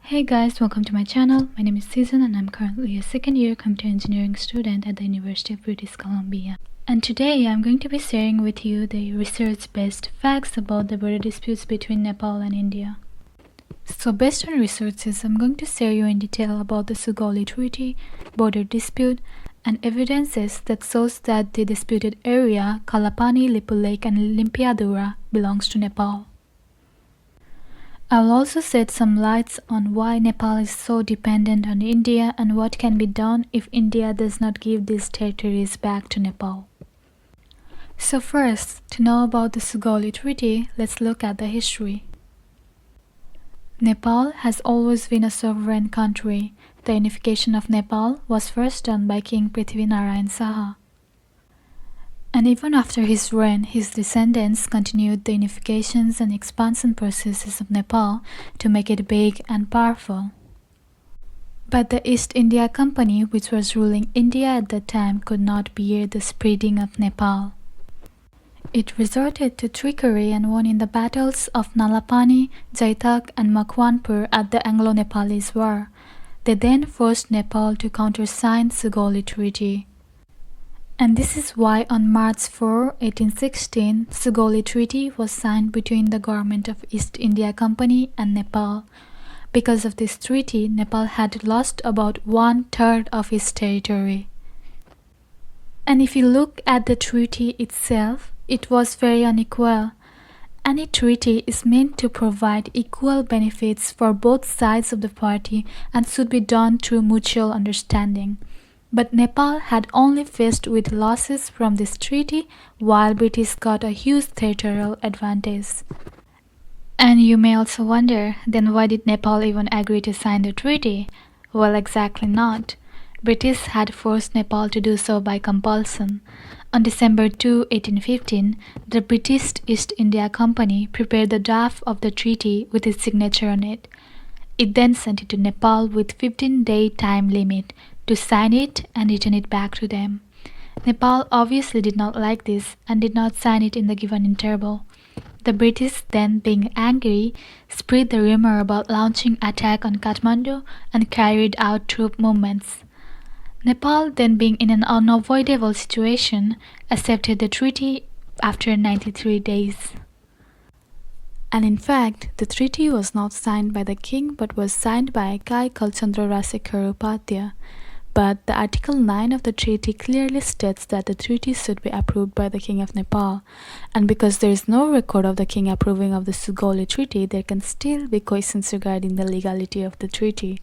Hey guys, welcome to my channel. My name is Susan and I'm currently a second year computer engineering student at the University of British Columbia. And today I'm going to be sharing with you the research-based facts about the border disputes between Nepal and India. So based on researches, I'm going to share you in detail about the Sugauli Treaty, border dispute, and evidences that shows that the disputed area, Kalapani, Lipulekh and Limpiyadhura, belongs to Nepal. I will also shed some lights on why Nepal is so dependent on India and what can be done if India does not give these territories back to Nepal. So first, to know about the Sugauli Treaty, let's look at the history. Nepal has always been a sovereign country. The unification of Nepal was first done by King Prithvinarayan Saha. And even after his reign, his descendants continued the unifications and expansion processes of Nepal to make it big and powerful. But the East India Company, which was ruling India at that time, could not bear the spreading of Nepal. It resorted to trickery and won in the battles of Kalapani, Jaitak and Makwanpur at the Anglo-Nepalese War. They then forced Nepal to countersign Sugauli Treaty. And this is why on March 4, 1816, Sugauli Treaty was signed between the government of East India Company and Nepal. Because of this treaty, Nepal had lost about 1/3 of its territory. And if you look at the treaty itself, it was very unequal. Any treaty is meant to provide equal benefits for both sides of the party and should be done through mutual understanding. But Nepal had only faced with losses from this treaty, while British got a huge territorial advantage. And you may also wonder, then why did Nepal even agree to sign the treaty? Well, exactly not. British had forced Nepal to do so by compulsion. On December 2, 1815, the British East India Company prepared the draft of the treaty with its signature on it. It then sent it to Nepal with 15-day time limit to sign it and return it back to them. Nepal obviously did not like this and did not sign it in the given interval. The British then, being angry, spread the rumor about launching attack on Kathmandu and carried out troop movements. Nepal, then being in an unavoidable situation, accepted the treaty after 93 days. And in fact, the treaty was not signed by the king but was signed by Kai Kalchandra Rasekhar Upadhyay. But the Article 9 of the treaty clearly states that the treaty should be approved by the King of Nepal. And because there is no record of the king approving of the Sugauli Treaty, there can still be questions regarding the legality of the treaty.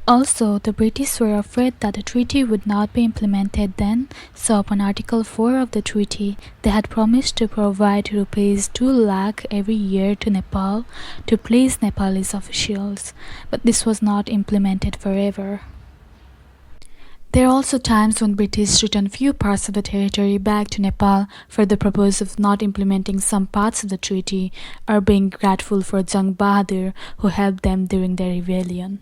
Also, the British were afraid that the treaty would not be implemented then, so upon Article 4 of the treaty, they had promised to provide rupees 2 lakh every year to Nepal to please Nepalese officials, but this was not implemented forever. There are also times when British returned few parts of the territory back to Nepal for the purpose of not implementing some parts of the treaty or being grateful for Jang Bahadur who helped them during their rebellion.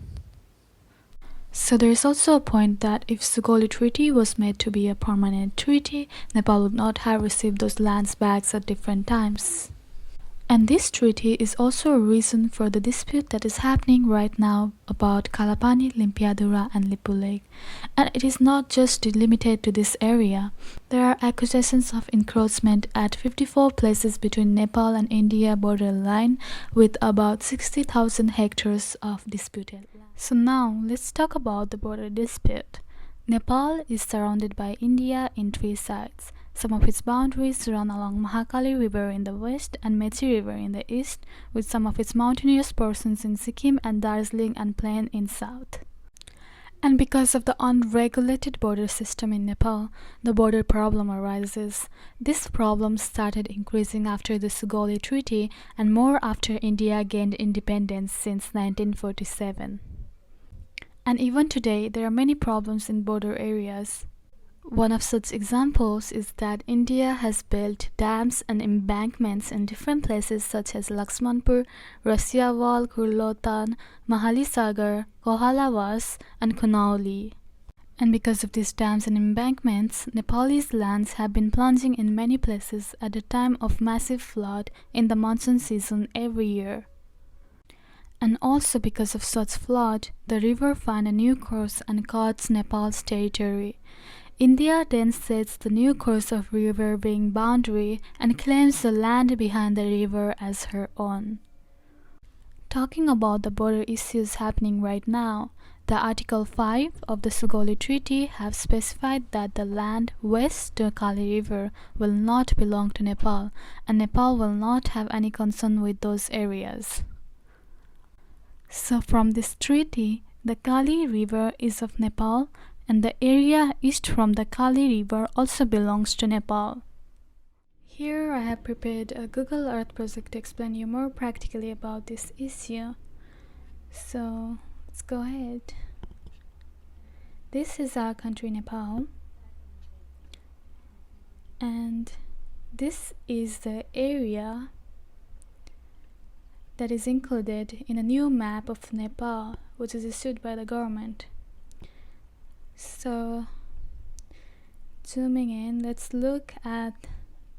So there is also a point that if Sugauli Treaty was made to be a permanent treaty, Nepal would not have received those lands back at different times. And this treaty is also a reason for the dispute that is happening right now about Kalapani, Limpiyadhura and Lipulekh. And it is not just limited to this area. There are accusations of encroachment at 54 places between Nepal and India borderline with about 60,000 hectares of disputed land. So now let's talk about the border dispute. Nepal is surrounded by India in 3 sides. Some of its boundaries run along Mahakali River in the west and Mechi River in the east, with some of its mountainous portions in Sikkim and Darjeeling and Plain in south. And because of the unregulated border system in Nepal, the border problem arises. This problem started increasing after the Sugauli Treaty and more after India gained independence since 1947. And even today, there are many problems in border areas. One of such examples is that India has built dams and embankments in different places such as Laxmanpur, Rasiawal, Kurlotan, Mahali Sagar, Kohalawaz, and Kunauli. And because of these dams and embankments, Nepalese lands have been plunging in many places at the time of massive flood in the monsoon season every year. And also because of such flood, the river found a new course and cuts Nepal's territory. India then sets the new course of river being boundary and claims the land behind the river as her own. Talking about the border issues happening right now, the Article 5 of the Sugauli Treaty have specified that the land west to Kali River will not belong to Nepal, and Nepal will not have any concern with those areas. So from this treaty, the Kali River is of Nepal, and the area east from the Kali River also belongs to Nepal. Here I have prepared a Google Earth project to explain you more practically about this issue. So let's go ahead. This is our country, Nepal, and this is the area that is included in a new map of Nepal, which is issued by the government. So zooming in, let's look at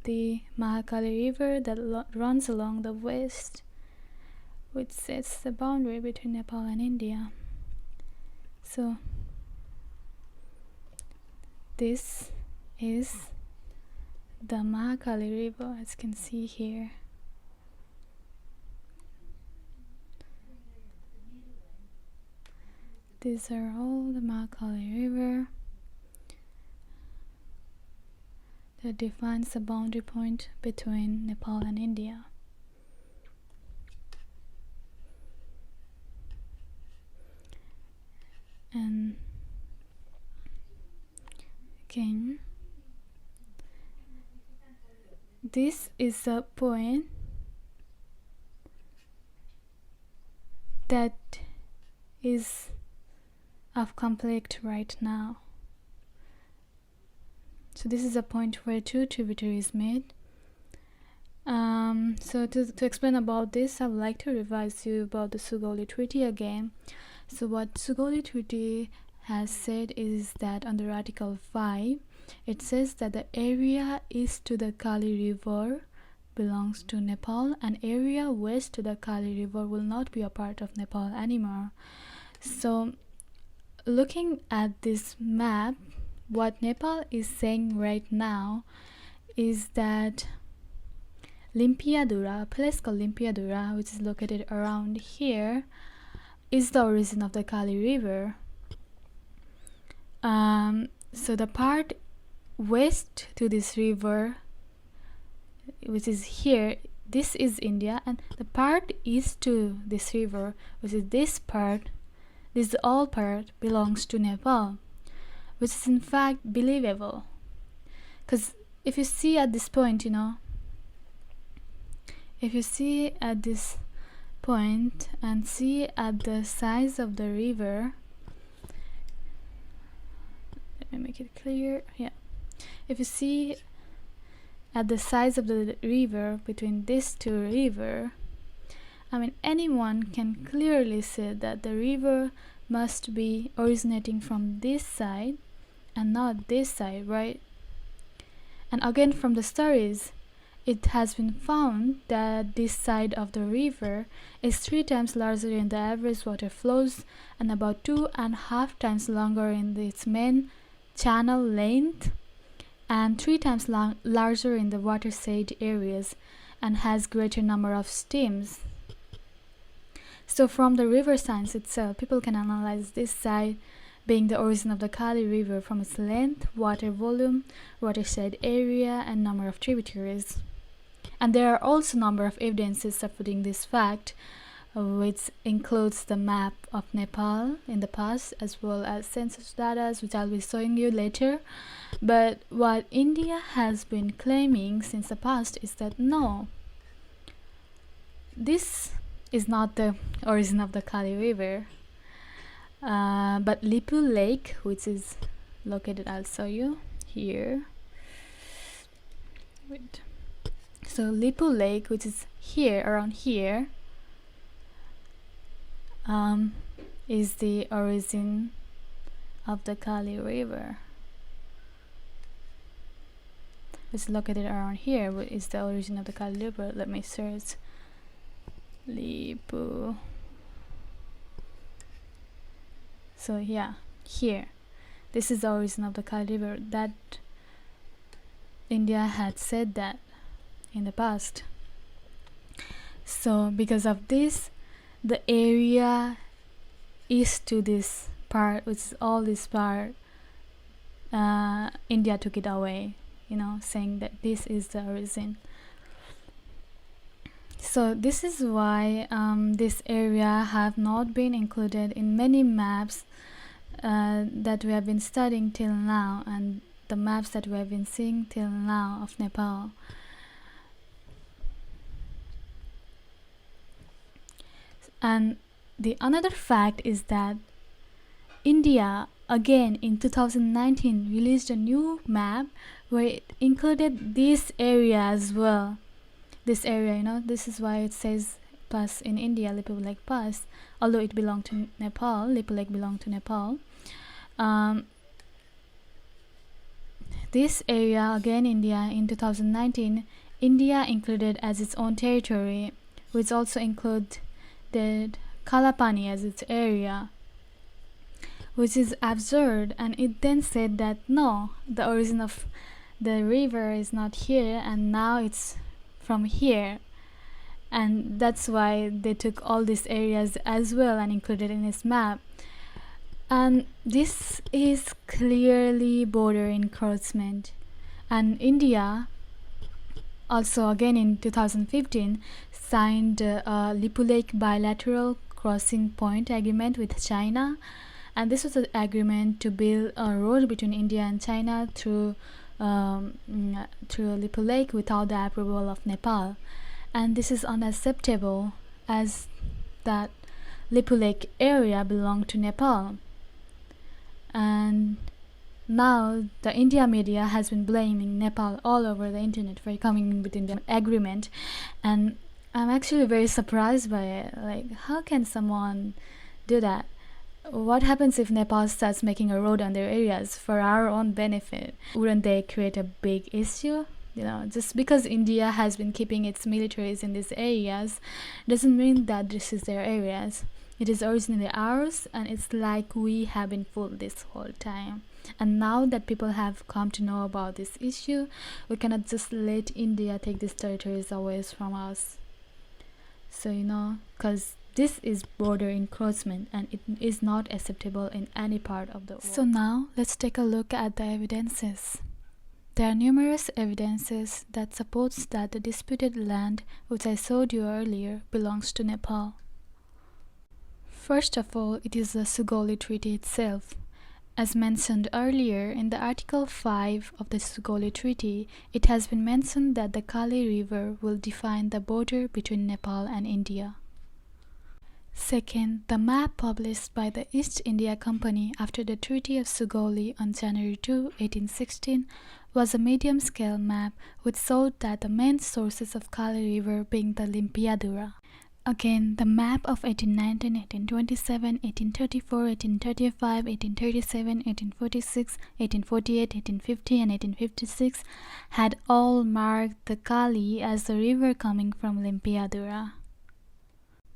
the Mahakali River that runs along the west, which sets the boundary between Nepal and India. So this is the Mahakali River, as you can see here. These are all the Mahakali River that defines the boundary point between Nepal and India. And again, this is a point that is of conflict right now. So this is a point where two tributaries meet. So to explain about this, I would like to revise you about the Sugauli Treaty again. So what Sugauli Treaty has said is that under Article 5, it says that the area east to the Kali River belongs to Nepal, and area west to the Kali River will not be a part of Nepal anymore. So looking at this map, what Nepal is saying right now is that Limpiyadhura, a place called Limpiyadhura, which is located around here, is the origin of the Kali River. So the part west to this river, which is here, this is India, and the part east to this river, which is this part, this all part belongs to Nepal, which is in fact believable. Because if you see at this point, if you see at this point and see at the size of the river, let me make it clear. Yeah, if you see at the size of the river between these two rivers, I mean, anyone can clearly say that the river must be originating from this side and not this side, right? And again, from the stories, it has been found that this side of the river is 3 times larger in the average water flows and about 2.5 times longer in its main channel length and 3 times larger in the watershed areas and has greater number of streams. So from the river science itself, people can analyze this side being the origin of the Kali River from its length, water volume, watershed area, and number of tributaries. And there are also number of evidences supporting this fact, which includes the map of Nepal in the past as well as census data, which I'll be showing you later. But what India has been claiming since the past is that no, this is not the origin of the Kali River, but Lipulekh, which is located, I'll show you here. Wait. So Lipulekh, which is here, around here, is the origin of the Kali River. It's located around here. What is the origin of the Kali River? Let me search Lipulekh. So yeah, here, this is the origin of the Kali River. That India had said that in the past. So because of this, the area east to this part, which is all this part, India took it away, saying that this is the origin. So this is why this area have not been included in many maps that we have been studying till now, and the maps that we have been seeing till now of Nepal. And the another fact is that India again in 2019 released a new map where it included this area as well. This area, this is why it says Pass in India, Lipulekh Pass, although it belonged to Nepal. Lipulekh belonged to Nepal. This area again, India in 2019, India included as its own territory, which also included Kalapani as its area, which is absurd. And it then said that no, the origin of the river is not here, and now it's from here, and that's why they took all these areas as well and included in this map. And this is clearly border encroachment. And India also again in 2015 signed a Lipulekh bilateral crossing point agreement with China, and this was an agreement to build a road between India and China through Lipulekh without the approval of Nepal. And this is unacceptable, as that Lipulekh area belonged to Nepal. And now the India media has been blaming Nepal all over the internet for coming within the agreement, and I'm actually very surprised by it. Like, how can someone do that? What happens if Nepal starts making a road on their areas for our own benefit? Wouldn't they create a big issue? Just because India has been keeping its militaries in these areas doesn't mean that this is their areas. It is originally ours, and it's like we have been fooled this whole time. And now that people have come to know about this issue, we cannot just let India take these territories away from us. So, because this is border encroachment, and it is not acceptable in any part of the world. So now, let's take a look at the evidences. There are numerous evidences that supports that the disputed land, which I showed you earlier, belongs to Nepal. First of all, it is the Sugauli Treaty itself. As mentioned earlier in the Article 5 of the Sugauli Treaty, it has been mentioned that the Kali River will define the border between Nepal and India. Second, the map published by the East India Company after the Treaty of Sugauli on January 2, 1816 was a medium-scale map which showed that the main sources of Kali River being the Limpiyadhura. Again, the map of 1819, 1827, 1834, 1835, 1837, 1846, 1848, 1850 and 1856 had all marked the Kali as the river coming from Limpiyadhura.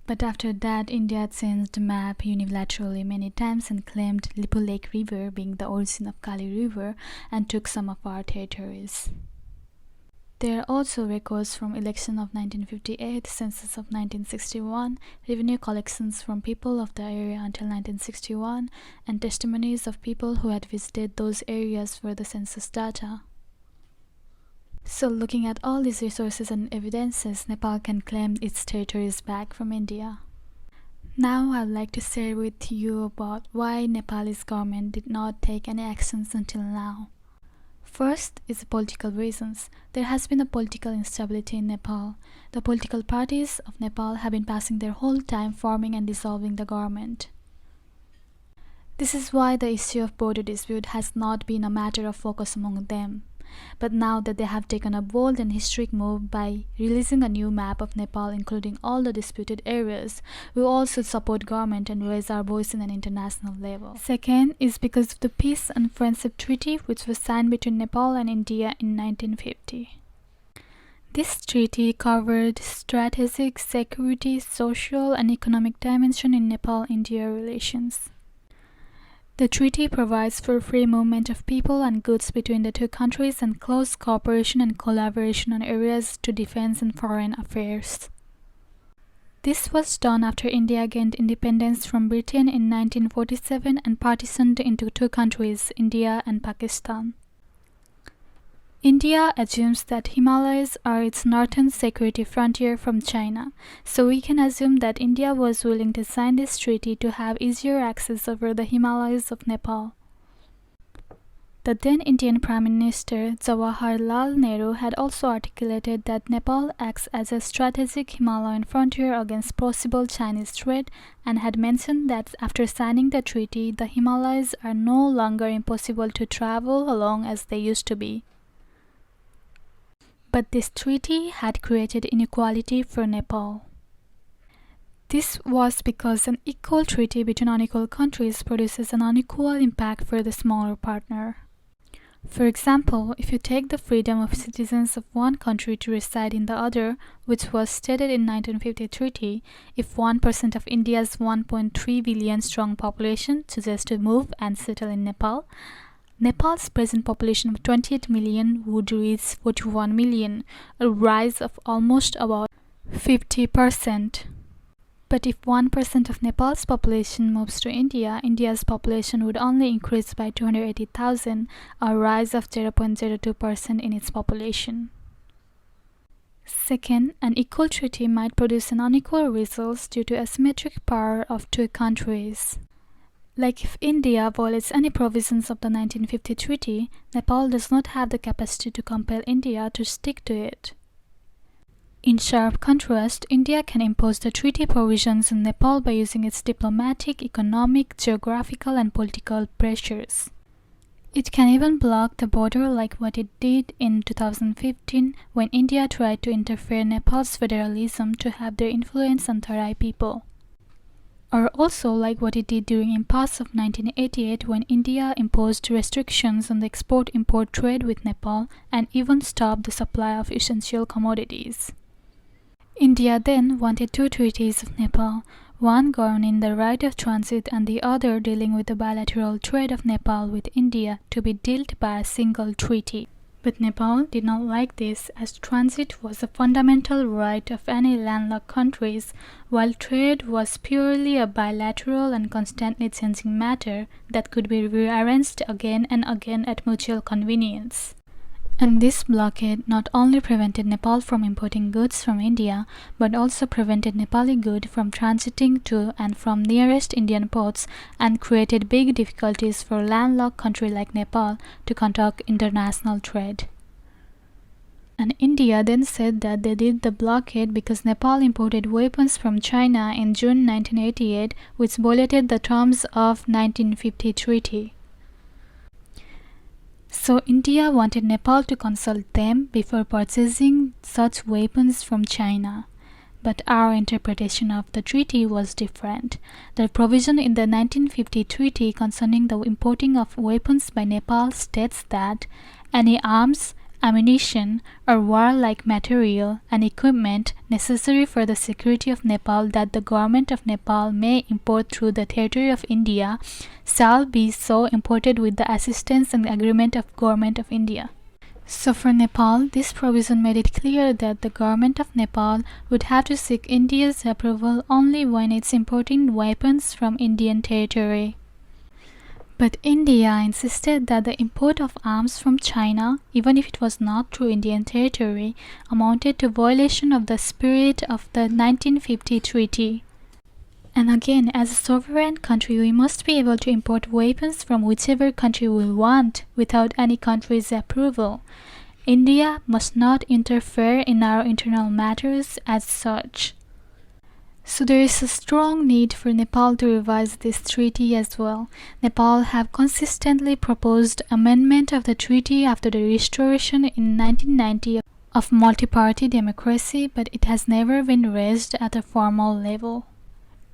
But after that, India changed the map unilaterally many times and claimed Lipulekh River being the origin of Kali River and took some of our territories. There are also records from election of 1958, census of 1961, revenue collections from people of the area until 1961, and testimonies of people who had visited those areas for the census data. So looking at all these resources and evidences, Nepal can claim its territories back from India. Now I'd like to share with you about why Nepalese government did not take any actions until now. First is the political reasons. There has been a political instability in Nepal. The political parties of Nepal have been passing their whole time forming and dissolving the government. This is why the issue of border dispute has not been a matter of focus among them. But now that they have taken a bold and historic move by releasing a new map of Nepal including all the disputed areas, we also support government and raise our voice in an international level. Second is because of the Peace and Friendship Treaty which was signed between Nepal and India in 1950. This treaty covered strategic, security, social and economic dimension in Nepal-India relations. The treaty provides for free movement of people and goods between the two countries and close cooperation and collaboration on areas to defense and foreign affairs. This was done after India gained independence from Britain in 1947 and partitioned into two countries, India and Pakistan. India assumes that Himalayas are its northern security frontier from China, so we can assume that India was willing to sign this treaty to have easier access over the Himalayas of Nepal. The then Indian Prime Minister Jawaharlal Nehru had also articulated that Nepal acts as a strategic Himalayan frontier against possible Chinese threat and had mentioned that after signing the treaty, the Himalayas are no longer impossible to travel along as they used to be. But this treaty had created inequality for Nepal. This was because an equal treaty between unequal countries produces an unequal impact for the smaller partner. For example, if you take the freedom of citizens of one country to reside in the other, which was stated in 1950 treaty, if 1% of India's 1.3 billion strong population chooses to move and settle in Nepal, Nepal's present population of 28 million would reach 41 million, a rise of almost about 50%. But if 1% of Nepal's population moves to India, India's population would only increase by 280,000, a rise of 0.02% in its population. Second, an equal treaty might produce an unequal results due to asymmetric power of two countries. Like if India violates any provisions of the 1950 treaty, Nepal does not have the capacity to compel India to stick to it. In sharp contrast, India can impose the treaty provisions in Nepal by using its diplomatic, economic, geographical and political pressures. It can even block the border like what it did in 2015 when India tried to interfere in Nepal's federalism to have their influence on Tarai people. Or also like what it did during impasse of 1988 when India imposed restrictions on the export-import trade with Nepal and even stopped the supply of essential commodities. India then wanted two treaties of Nepal, one governing the right of transit and the other dealing with the bilateral trade of Nepal with India to be dealt by a single treaty. But Nepal did not like this, as transit was a fundamental right of any landlocked countries, while trade was purely a bilateral and constantly changing matter that could be rearranged again and again at mutual convenience. And this blockade not only prevented Nepal from importing goods from India, but also prevented Nepali goods from transiting to and from nearest Indian ports and created big difficulties for a landlocked country like Nepal to conduct international trade. And India then said that they did the blockade because Nepal imported weapons from China in June 1988, which violated the terms of 1950 treaty. So India wanted Nepal to consult them before purchasing such weapons from China. But our interpretation of the treaty was different. The provision in the 1950 treaty concerning the importing of weapons by Nepal states that any arms, ammunition, or warlike material and equipment necessary for the security of Nepal that the government of Nepal may import through the territory of India shall be so imported with the assistance and agreement of government of India. So for Nepal, this provision made it clear that the government of Nepal would have to seek India's approval only when it's importing weapons from Indian territory. But India insisted that the import of arms from China, even if it was not through Indian territory, amounted to violation of the spirit of the 1950 treaty. And again, as a sovereign country, we must be able to import weapons from whichever country we want without any country's approval. India must not interfere in our internal matters as such. So there is a strong need for Nepal to revise this treaty as well. Nepal have consistently proposed amendment of the treaty after the restoration in 1990 of multi-party democracy, but it has never been raised at a formal level.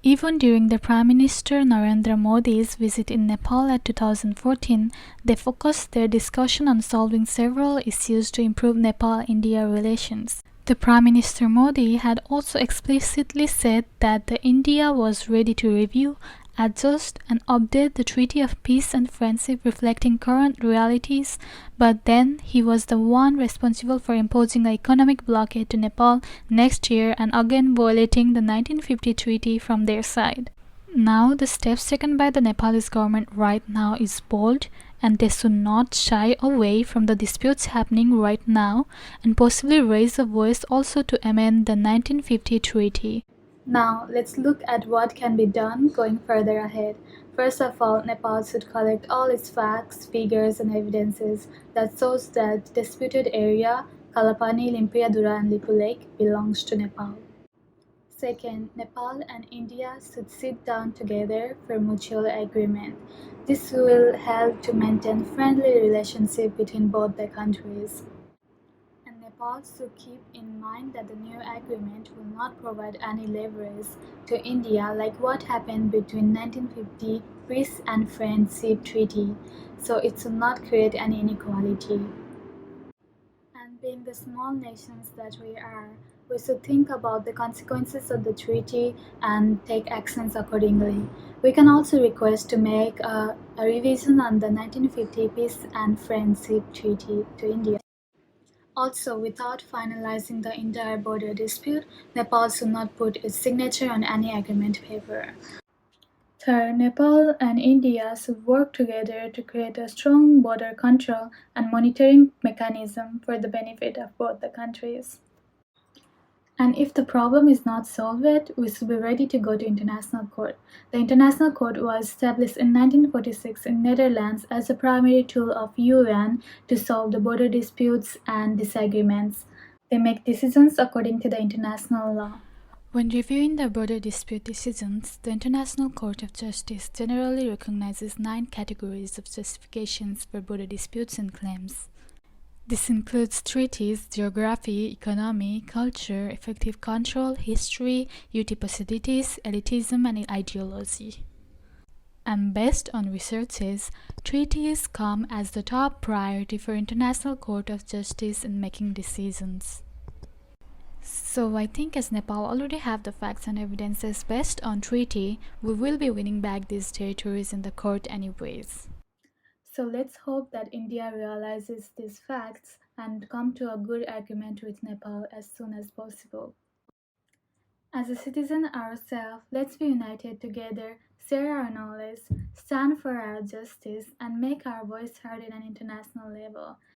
Even during the Prime Minister Narendra Modi's visit in Nepal at 2014, they focused their discussion on solving several issues to improve Nepal-India relations. The Prime Minister Modi had also explicitly said that India was ready to review adjust and update the Treaty of Peace and Friendship reflecting current realities, but then he was the one responsible for imposing an economic blockade to Nepal next year and again violating the 1950 treaty from their side. Now, the steps taken by the Nepalese government right now is bold, and they should not shy away from the disputes happening right now and possibly raise a voice also to amend the 1950 treaty. Now, let's look at what can be done going further ahead. First of all, Nepal should collect all its facts, figures, and evidences that shows that disputed area, Kalapani, Limpiyadhura, and Lipulekh belongs to Nepal. Second, Nepal and India should sit down together for mutual agreement. This will help to maintain friendly relationship between both the countries. And Nepal should keep in mind that the new agreement will not provide any leverage to India like what happened between 1950 Peace and Friendship Treaty, so it should not create any inequality. And being the small nations that we are, we should think about the consequences of the treaty and take actions accordingly. We can also request to make a revision on the 1950 Peace and Friendship Treaty to India. Also, without finalizing the entire border dispute, Nepal should not put its signature on any agreement paper. Third, Nepal and India should work together to create a strong border control and monitoring mechanism for the benefit of both the countries. And if the problem is not solved yet, we should be ready to go to international court. The international court was established in 1946 in Netherlands as a primary tool of UN to solve the border disputes and disagreements. They make decisions according to the international law. When reviewing the border dispute decisions, the International Court of Justice generally recognizes 9 categories of justifications for border disputes and claims. This includes treaties, geography, economy, culture, effective control, history, duty possibilities, elitism, and ideology. And based on researches, treaties come as the top priority for International Court of Justice in making decisions. So I think as Nepal already have the facts and evidences based on treaty, we will be winning back these territories in the court anyways. So let's hope that India realizes these facts and come to a good agreement with Nepal as soon as possible. As a citizen ourselves, let's be united together, share our knowledge, stand for our justice, and make our voice heard at an international level.